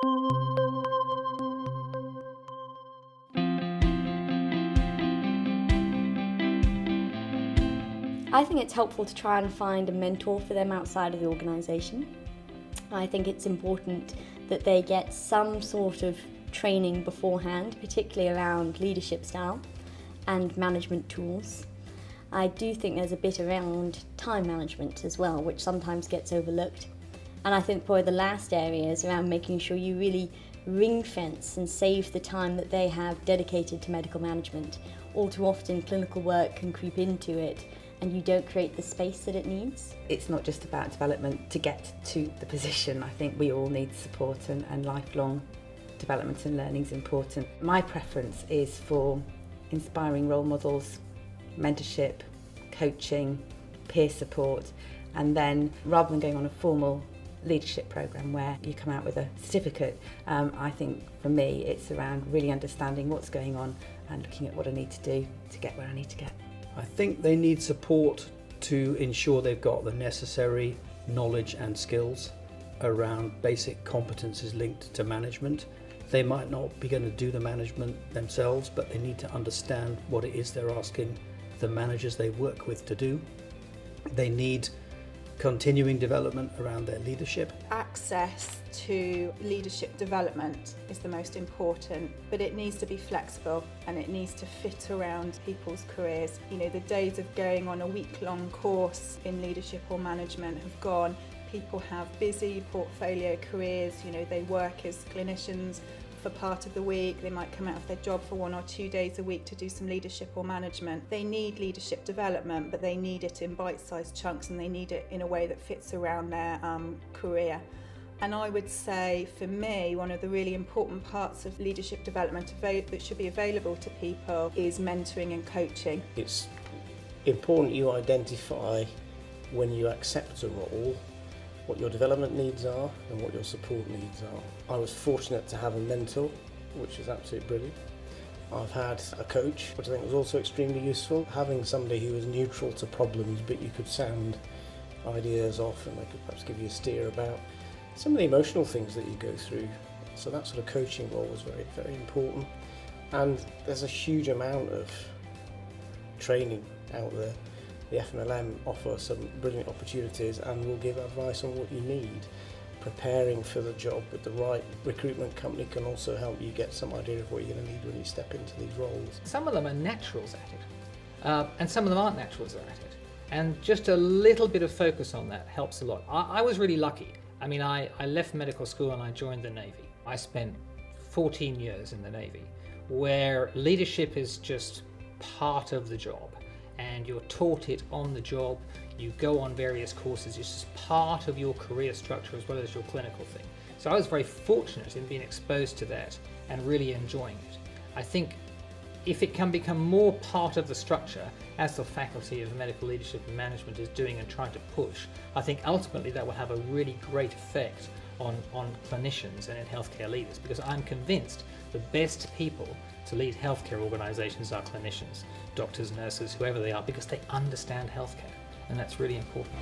I think it's helpful to try and find a mentor for them outside of the organisation. I think it's important that they get some sort of training beforehand, particularly around leadership style and management tools. I do think there's a bit around time management as well, which sometimes gets overlooked. And I think probably the last area is around making sure you really ring fence and save the time that they have dedicated to medical management. All too often clinical work can creep into it and you don't create the space that it needs. It's not just about development to get to the position. I think we all need support, and lifelong development and learning is important. My preference is for inspiring role models, mentorship, coaching, peer support, and then rather than going on a formal leadership programme where you come out with a certificate, I think for me it's around really understanding what's going on and looking at what I need to do to get where I need to get. I think they need support to ensure they've got the necessary knowledge and skills around basic competences linked to management. They might not be going to do the management themselves, but they need to understand what it is they're asking the managers they work with to do. They need continuing development around their leadership. Access to leadership development is the most important, but it needs to be flexible and it needs to fit around people's careers. You know, the days of going on a week-long course in leadership or management have gone. People have busy portfolio careers, you know, they work as clinicians for part of the week, they might come out of their job for 1 or 2 days a week to do some leadership or management. They need leadership development, but they need it in bite-sized chunks and they need it in a way that fits around their career. And I would say, for me, one of the really important parts of leadership development that should be available to people is mentoring and coaching. It's important you identify when you accept a role what your development needs are and what your support needs are. I was fortunate to have a mentor, which is absolutely brilliant. I've had a coach, which I think was also extremely useful. Having somebody who was neutral to problems, but you could sound ideas off and they could perhaps give you a steer about some of the emotional things that you go through. So that sort of coaching role was very, very important. And there's a huge amount of training out there. The FMLM offer some brilliant opportunities and will give advice on what you need. Preparing for the job with the right recruitment company can also help you get some idea of what you're going to need when you step into these roles. Some of them are naturals at it, and some of them aren't naturals at it. And just a little bit of focus on that helps a lot. I was really lucky. I mean, I left medical school and I joined the Navy. I spent 14 years in the Navy, where leadership is just part of the job. And you're taught it on the job, you go on various courses, it's just part of your career structure as well as your clinical thing. So I was very fortunate in being exposed to that and really enjoying it. I think if it can become more part of the structure, as the Faculty of Medical Leadership and Management is doing and trying to push, I think ultimately that will have a really great effect on clinicians and in healthcare leaders, because I'm convinced the best people to lead healthcare organisations are clinicians, doctors, nurses, whoever they are, because they understand healthcare, and that's really important.